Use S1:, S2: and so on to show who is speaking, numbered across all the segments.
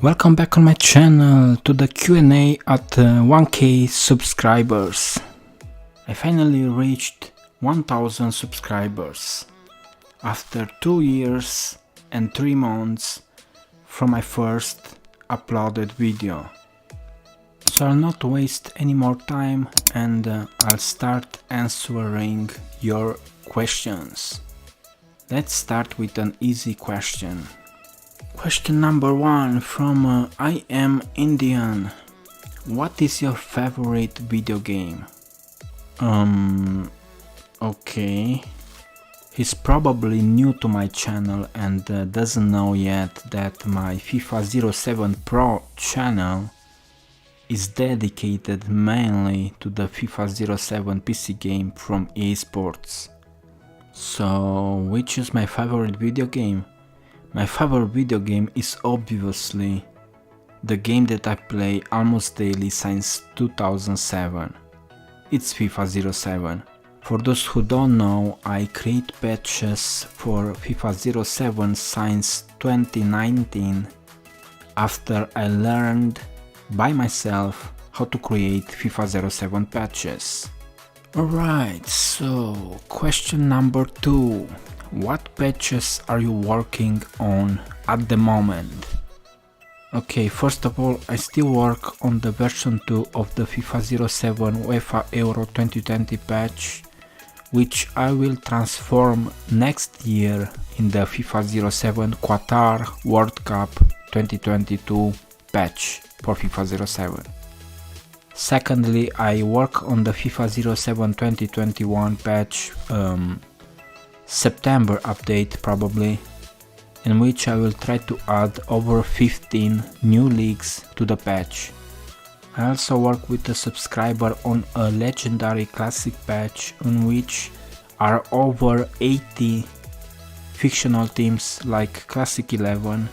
S1: Welcome back on my channel to the Q&A at 1k subscribers. I finally reached 1000 subscribers after 2 years and 3 months from my first uploaded video. So I'll not waste any more time and I'll start answering your questions. Let's start with an easy question. Question number 1 from I am Indian. What is your favorite video game? Okay. He's probably new to my channel and doesn't know yet that my FIFA 07 Pro channel is dedicated mainly to the FIFA 07 PC game from EA Sports. So, which is my favorite video game? My favorite video game is obviously the game that I play almost daily since 2007. It's FIFA 07. For those who don't know, I create patches for FIFA 07 since 2019 after I learned by myself how to create FIFA 07 patches. Alright, so question number 2. What patches are you working on at the moment? Okay, first of all, I still work on the version 2 of the FIFA 07 UEFA Euro 2020 patch, which I will transform next year in the FIFA 07 Qatar World Cup 2022 patch for FIFA 07. Secondly, I work on the FIFA 07 2021 patch September update probably, in which I will try to add over 15 new leagues to the patch. I also work with a subscriber on a legendary classic patch on which are over 80 fictional teams like Classic 11,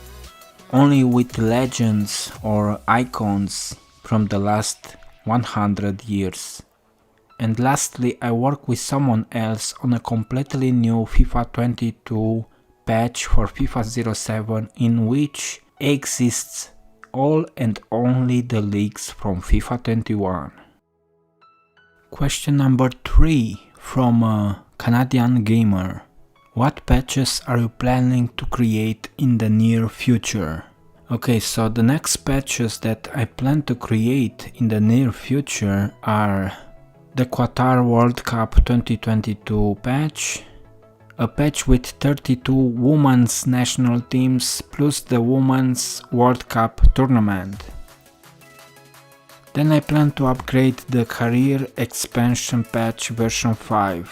S1: only with legends or icons from the last 100 years. And lastly, I work with someone else on a completely new FIFA 22 patch for FIFA 07 in which exists all and only the leagues from FIFA 21. Question number 3 from a Canadian gamer. What patches are you planning to create in the near future? Okay, so the next patches that I plan to create in the near future are the Qatar World Cup 2022 patch, a patch with 32 women's national teams plus the Women's World Cup tournament. Then I plan to upgrade the career expansion patch version 5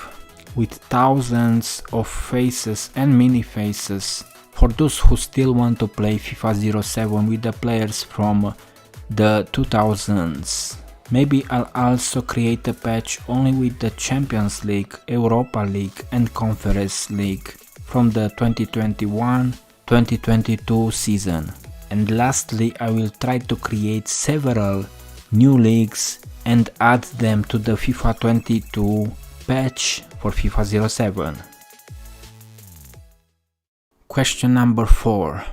S1: with thousands of faces and mini faces for those who still want to play FIFA 07 with the players from the 2000s. Maybe I'll also create a patch only with the Champions League, Europa League and Conference League from the 2021-2022 season. And lastly, I will try to create several new leagues and add them to the FIFA 22 patch for FIFA 07. Question number 4.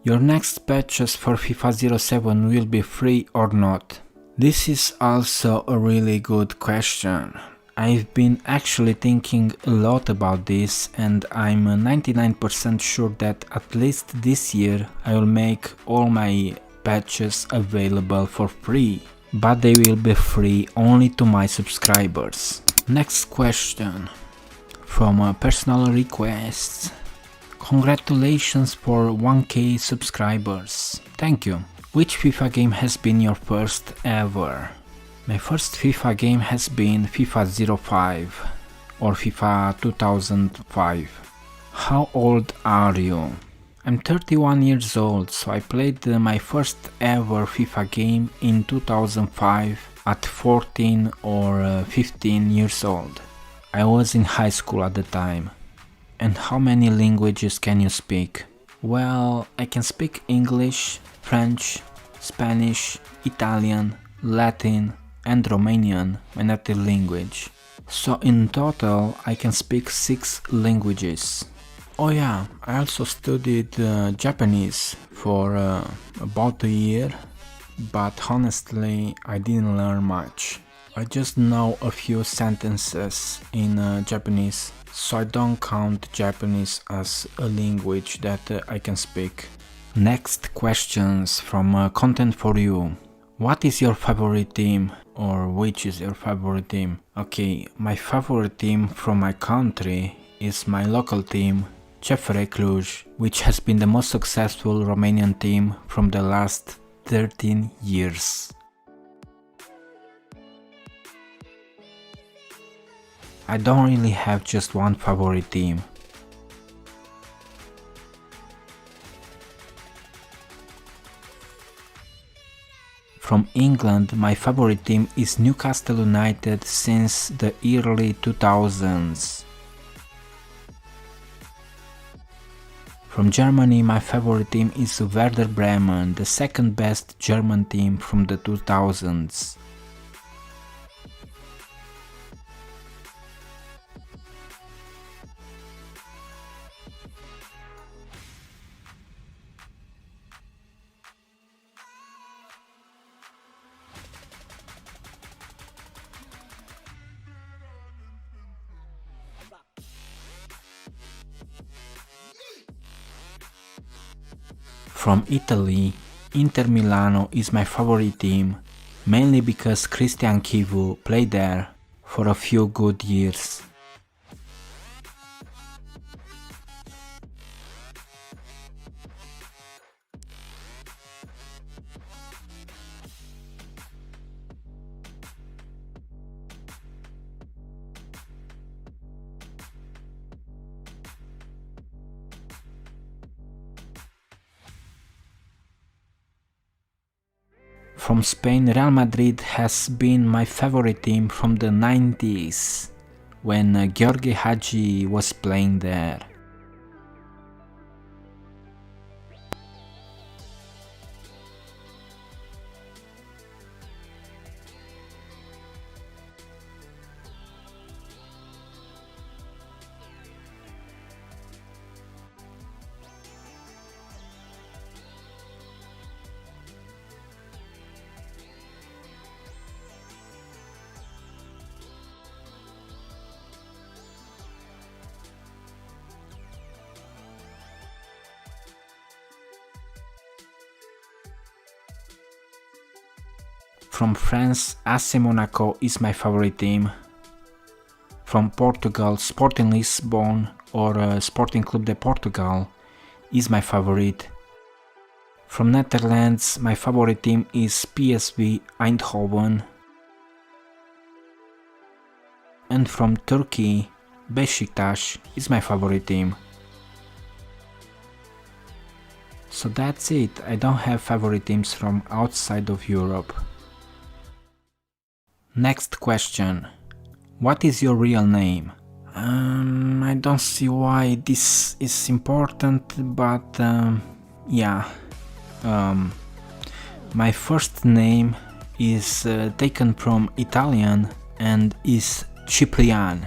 S1: Your next patches for FIFA 07 will be free or not? This is also a really good question. I've been actually thinking a lot about this and I'm 99% sure that at least this year I will make all my patches available for free. But they will be free only to my subscribers. Next question from personal requests. Congratulations for 1k subscribers. Thank you. Which FIFA game has been your first ever? My first FIFA game has been FIFA 05 or FIFA 2005. How old are you? I'm 31 years old, so I played my first ever FIFA game in 2005 at 14 or 15 years old. I was in high school at the time. And how many languages can you speak? Well, I can speak English, French, Spanish, Italian, Latin and Romanian, my native language. So in total I can speak 6 languages. Oh yeah, I also studied Japanese for about a year, but honestly I didn't learn much. I just know a few sentences in Japanese, so I don't count Japanese as a language that I can speak. Next questions from Content for You. What is your favorite team? Or which is your favorite team? Okay, my favorite team from my country is my local team, CFR Cluj, which has been the most successful Romanian team from the last 13 years. I don't really have just one favorite team. From England, my favorite team is Newcastle United since the early 2000s. From Germany, my favorite team is Werder Bremen, the second best German team from the 2000s. From Italy, Inter Milano is my favorite team, mainly because Christian Chivu played there for a few good years. From Spain, Real Madrid has been my favorite team from the 90s, when Gheorghe Hagi was playing there. From France, AC Monaco is my favorite team. From Portugal, Sporting Lisbon or Sporting Clube de Portugal is my favorite. From Netherlands, my favorite team is PSV Eindhoven. And from Turkey, Beşiktaş is my favorite team. So that's it, I don't have favorite teams from outside of Europe. Next question. What is your real name? I don't see why this is important, but yeah. My first name is taken from Italian and is Ciprian.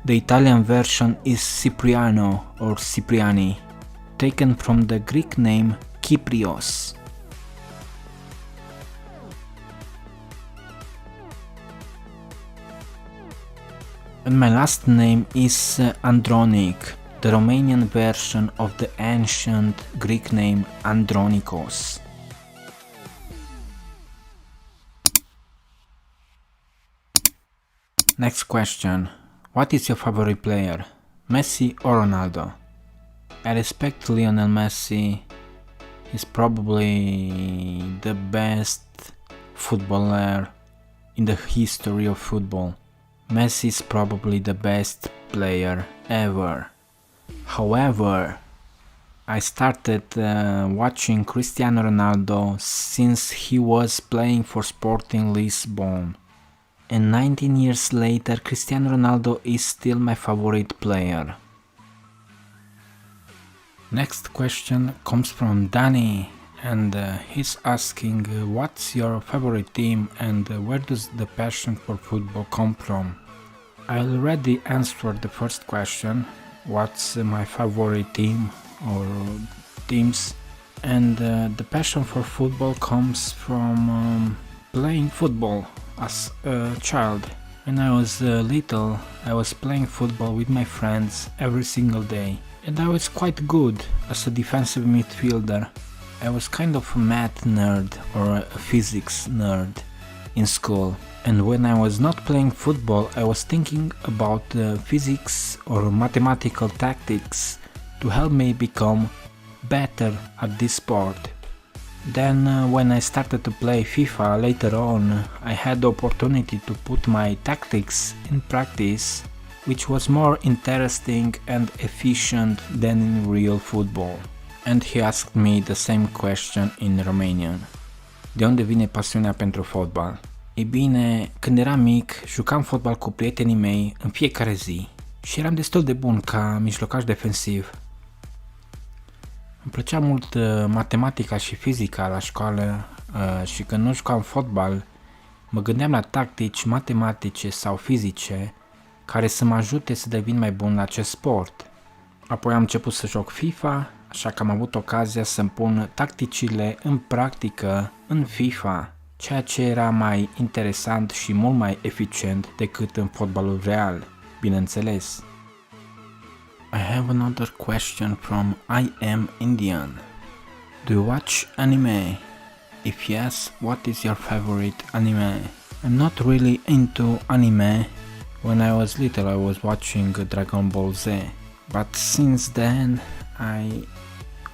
S1: The Italian version is Cipriano or Cipriani, taken from the Greek name Kyprios. And my last name is Andronic, the Romanian version of the ancient Greek name Andronikos. Next question. What is your favorite player? Messi or Ronaldo? I respect Lionel Messi. He's probably the best footballer in the history of football. Messi is probably the best player ever. However, I started watching Cristiano Ronaldo since he was playing for Sporting Lisbon. And 19 years later, Cristiano Ronaldo is still my favorite player. Next question comes from Danny, and he's asking what's your favorite team and where does the passion for football come from? I already answered the first question, what's my favorite team or teams, and the passion for football comes from playing football as a child. When I was little, I was playing football with my friends every single day, and I was quite good as a defensive midfielder. I was kind of a math nerd or a physics nerd in school, and when I was not playing football, I was thinking about physics or mathematical tactics to help me become better at this sport. Then when I started to play FIFA later on, I had the opportunity to put my tactics in practice, which was more interesting and efficient than in real football. And he asked me the same question in Romanian. De unde vine pasiunea pentru fotbal? Ei bine, când eram mic, jucam fotbal cu prietenii mei în fiecare zi și eram destul de bun ca mijlocaș defensiv. Îmi plăcea mult matematica și fizica la școală și când nu jucam fotbal, mă gândeam la tactici matematice sau fizice care să mă ajute să devin mai bun la acest sport. Apoi am început să joc FIFA, așa că am avut ocazia să-mi pun tacticile în practică în FIFA, ceea ce era mai interesant și mult mai eficient decât în fotbalul real, bineînțeles. I have another question from I Am Indian. Do you watch anime? If yes, what is your favorite anime? I'm not really into anime. When I was little I was watching Dragon Ball Z, but since then I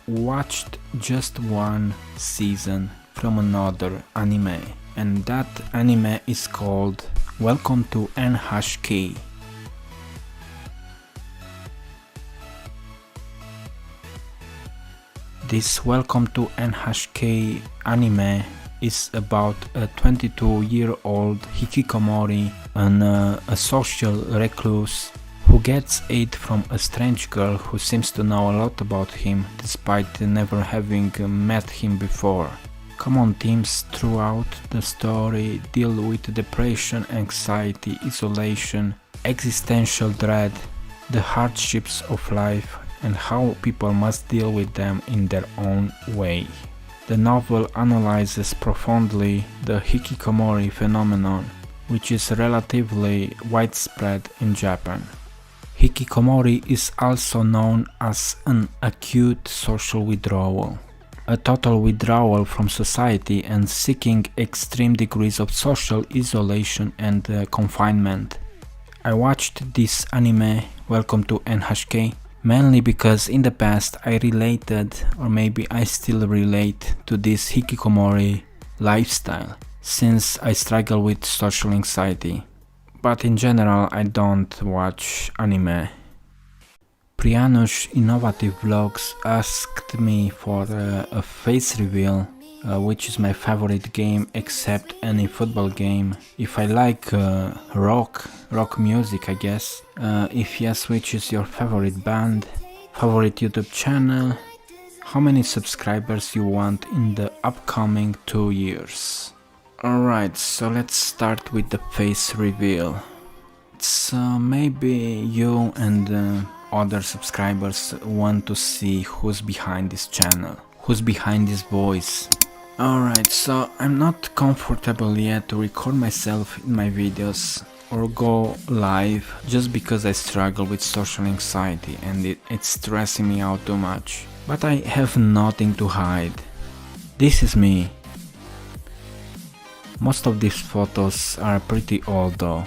S1: watched just one season from another anime, and that anime is called Welcome to NHK. This Welcome to NHK anime is about a 22-year-old hikikomori, a social recluse who gets aid from a strange girl who seems to know a lot about him despite never having met him before. Common themes throughout the story deal with depression, anxiety, isolation, existential dread, the hardships of life, and how people must deal with them in their own way. The novel analyzes profoundly the hikikomori phenomenon, which is relatively widespread in Japan. Hikikomori is also known as an acute social withdrawal, a total withdrawal from society and seeking extreme degrees of social isolation and confinement. I watched this anime, Welcome to NHK, mainly because in the past I related, or maybe I still relate, to this hikikomori lifestyle, since I struggle with social anxiety. But in general I don't watch anime. Prianush Innovative Vlogs asked me for a face reveal, which is my favorite game except any football game. If I like rock music, I guess. If yes, which is your favorite band, favorite YouTube channel, how many subscribers you want in the upcoming 2 years. Alright, so let's start with the face reveal. It's maybe you and other subscribers want to see who's behind this channel, who's behind this voice. Alright, so I'm not comfortable yet to record myself in my videos or go live just because I struggle with social anxiety and it's stressing me out too much. But I have nothing to hide. This is me. Most of these photos are pretty old though.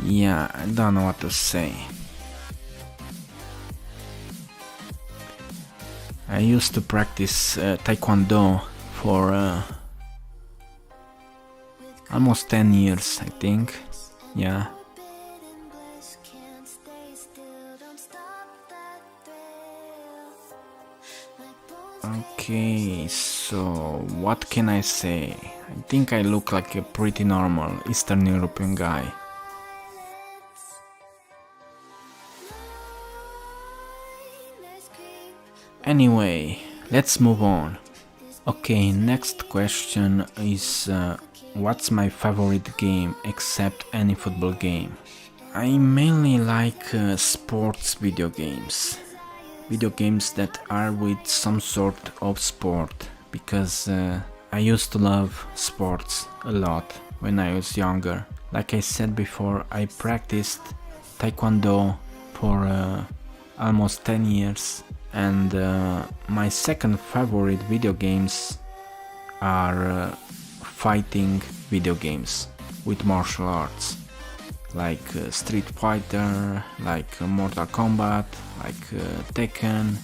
S1: Yeah, I don't know what to say. I used to practice Taekwondo for almost 10 years, I think. Yeah. Okay, so what can I say? I think I look like a pretty normal Eastern European guy. Anyway, let's move on. Okay, next question is what's my favorite game except any football game? I mainly like sports video games. Video games that are with some sort of sport, because I used to love sports a lot when I was younger. Like I said before, I practiced Taekwondo for almost 10 years, and my second favorite video games are fighting video games with martial arts, like Street Fighter, like Mortal Kombat, like Tekken.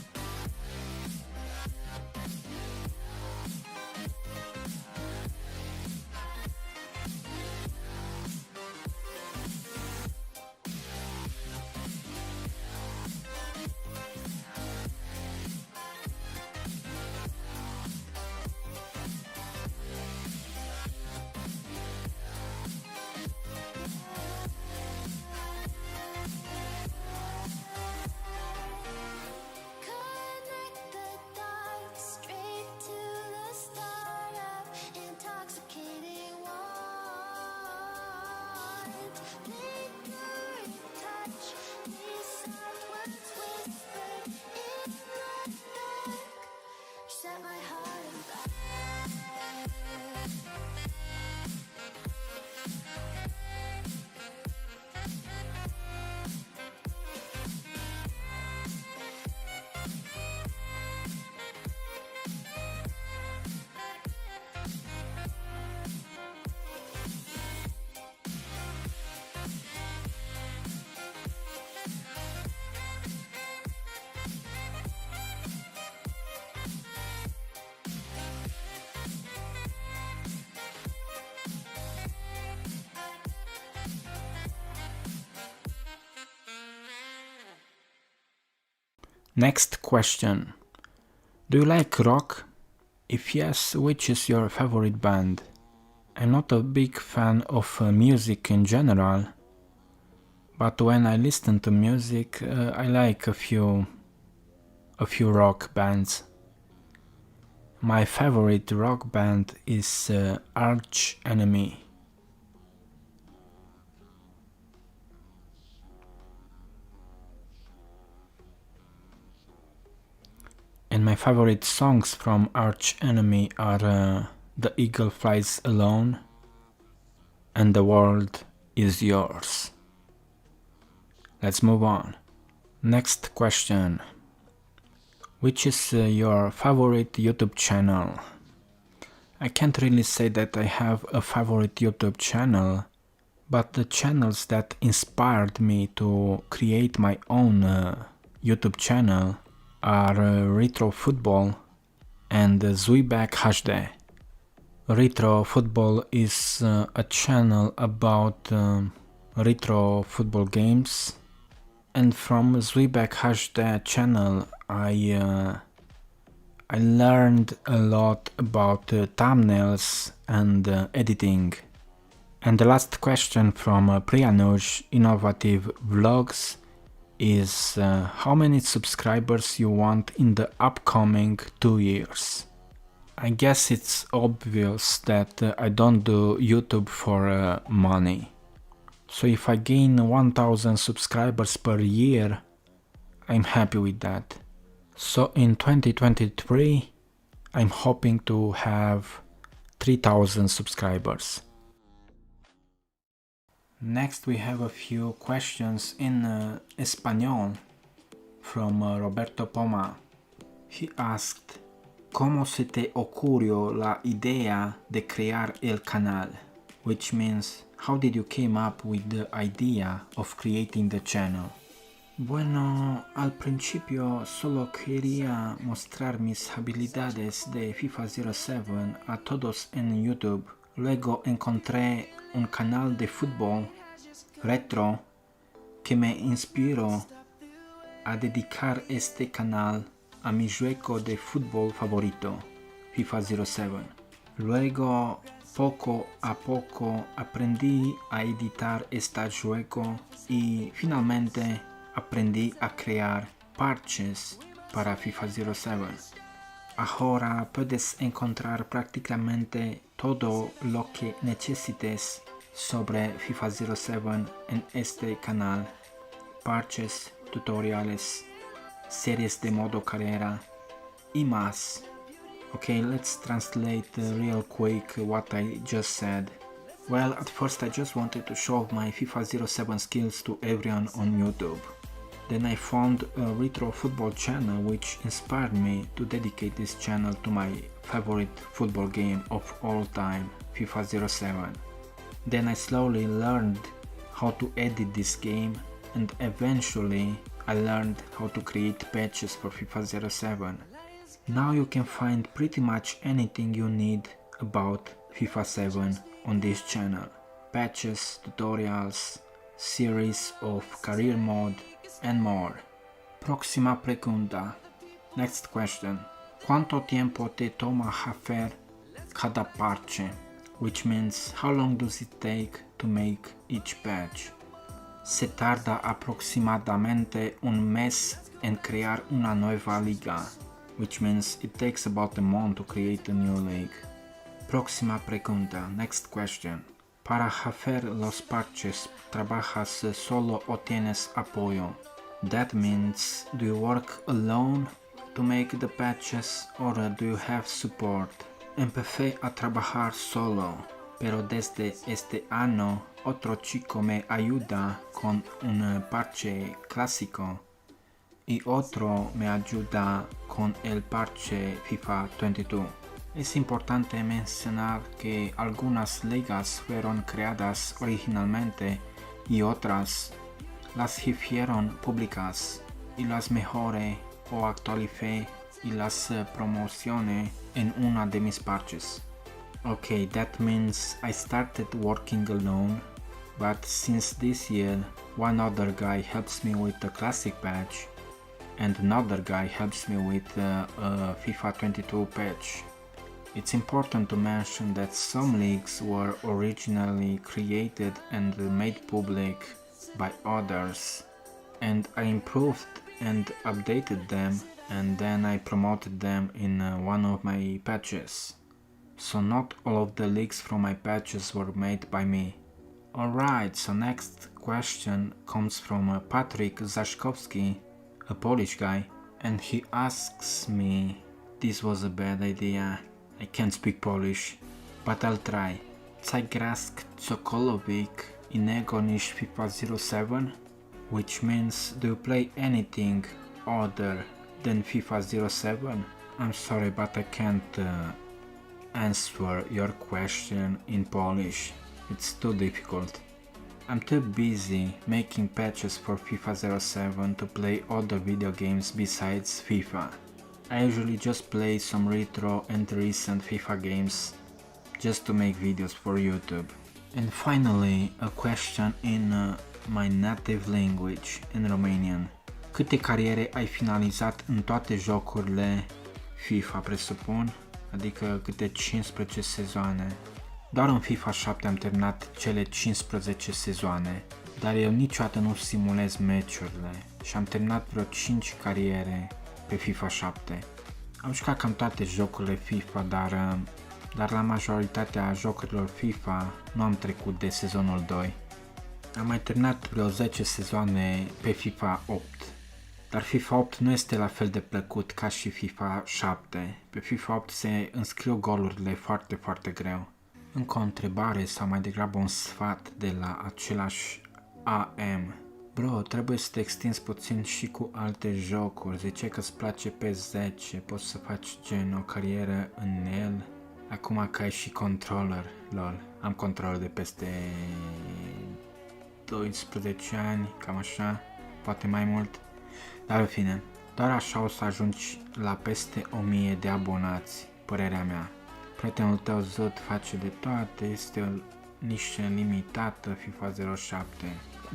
S1: Next question. Do you like rock? If yes, which is your favorite band? I'm not a big fan of music in general, but when I listen to music, I like a few rock bands. My favorite rock band is Arch Enemy. And my favorite songs from Arch Enemy are The Eagle Flies Alone and The World Is Yours. Let's move on. Next question. Which is your favorite YouTube channel? I can't really say that I have a favorite YouTube channel, but the channels that inspired me to create my own YouTube channel are Retro Football and Zuiback HD. Retro Football is a channel about retro football games, and from Zuiback HD channel I learned a lot about thumbnails and editing. And the last question from Priyanush Innovative Vlogs is how many subscribers you want in the upcoming 2 years. I guess it's obvious that I don't do YouTube for money. So if I gain 1000 subscribers per year, I'm happy with that. So in 2023, I'm hoping to have 3000 subscribers. Next we have a few questions in Espanol from Roberto Poma. He asked, ¿Cómo se te ocurrió la idea de crear el canal? Which means, how did you came up with the idea of creating the channel? Bueno, al principio solo quería mostrar mis habilidades de FIFA 07 a todos en YouTube. Luego encontré un canal de fútbol retro que me inspiró a dedicar este canal a mi juego de fútbol favorito, FIFA 07. Luego, poco a poco aprendí a editar este juego y finalmente aprendí a crear parches para FIFA 07. Ahora puedes encontrar prácticamente todo lo que necesites sobre FIFA 07 en este canal. Parches, tutoriales, series de modo carrera y más. Okay, let's translate real quick what I just said. Well, at first I just wanted to show my FIFA 07 skills to everyone on YouTube. Then I found a retro football channel which inspired me to dedicate this channel to my favorite football game of all time, FIFA 07. Then I slowly learned how to edit this game, and eventually I learned how to create patches for FIFA 07. Now you can find pretty much anything you need about FIFA 7 on this channel. Patches, tutorials, series of career mode and more. Próxima pregunta. Next question. ¿Cuánto tiempo te toma hacer cada parche? Which means how long does it take to make each patch? Se tarda aproximadamente un mes en crear una nueva liga, which means it takes about a month to create a new league. Próxima pregunta, next question. Para hacer los parches, ¿trabajas solo o tienes apoyo? That means, do you work alone to make the patches or do you have support? Empecé a trabajar solo, pero desde este año otro chico me ayuda con un parche clásico y otro me ayuda con el parche FIFA 22. Es importante mencionar que algunas ligas fueron creadas originalmente y otras las hicieron públicas y las mejoré o actualicé y las promocioné en una de mis parches. Okay, that means I started working alone, but since this year one other guy helps me with the classic patch and another guy helps me with a FIFA 22 patch. It's important to mention that some leagues were originally created and made public by others, and I improved and updated them, and then I promoted them in one of my patches. So not all of the leaks from my patches were made by me. Alright, so next question comes from Patrick Zaszkowski, a Polish guy, and he asks me, this was a bad idea. I can't speak Polish, but I'll try. Zagrasz cokolwiek innego niż FIFA 07? Which means, do you play anything other than FIFA 07? I'm sorry, but I can't answer your question in Polish. It's too difficult. I'm too busy making patches for FIFA 07 to play other video games besides FIFA. I usually just play some retro and recent FIFA games just to make videos for YouTube. And finally, a question in my native language, in Romanian. Câte cariere ai finalizat în toate jocurile FIFA, presupun? Adică câte 15 sezoane. Doar în FIFA 7 am terminat cele 15 sezoane, dar eu niciodată nu simulez meciurile și am terminat vreo 5 cariere pe FIFA 7. Am jucat cam toate jocurile FIFA, dar la majoritatea jocurilor FIFA nu am trecut de sezonul 2. Am mai terminat vreo 10 sezoane pe FIFA 8, dar FIFA 8 nu este la fel de plăcut ca și FIFA 7. Pe FIFA 8 se înscriu golurile foarte, foarte greu. Încă o întrebare sau mai degrabă un sfat de la același AM. Bro, trebuie să te extinzi puțin și cu alte jocuri. Zice că îți place PS10, poți să faci gen o carieră în el. Acum că ai și controller, lol. Am controller de peste 12 ani, cam așa, poate mai mult. Dar în fine, doar așa o să ajungi la peste 1000 de abonați, părerea mea. Prietenul tău Zut face de toate, este o nișă limitată FIFA 07.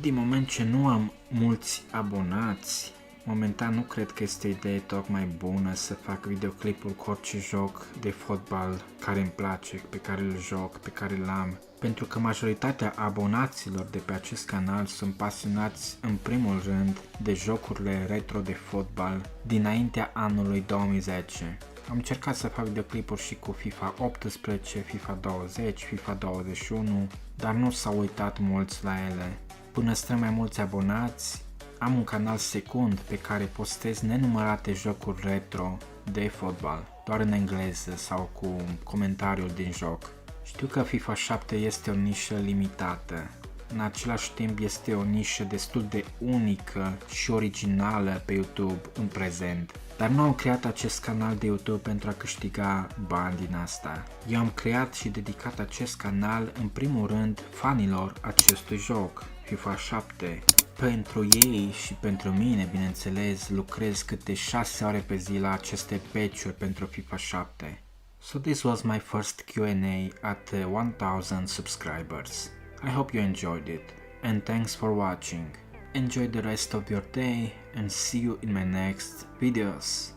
S1: Din moment ce nu am mulți abonați, Momentan nu cred că este idee tocmai bună să fac videoclipuri cu orice joc de fotbal care îmi place, pe care îl joc, pe care îl am, pentru că majoritatea abonaților de pe acest canal sunt pasionați în primul rând de jocurile retro de fotbal dinaintea anului 2010. Am încercat să fac videoclipuri și cu FIFA 18, FIFA 20, FIFA 21, dar nu s-au uitat mulți la ele. Până strâng mai mulți abonați, am un canal secund pe care postez nenumărate jocuri retro de fotbal, doar în engleză sau cu comentariul din joc. Știu că FIFA 7 este o nișă limitată, în același timp este o nișă destul de unică și originală pe YouTube în prezent. Dar nu am creat acest canal de YouTube pentru a câștiga bani din asta. Eu am creat și dedicat acest canal în primul rând fanilor acestui joc, FIFA 7. Pentru ei și pentru mine, bineînțeles, lucrez câte 6 ore pe zi la aceste patch-uri pentru FIFA 7. So this was my first Q&A at 1000 subscribers. I hope you enjoyed it, and thanks for watching. Enjoy the rest of your day and see you in my next videos.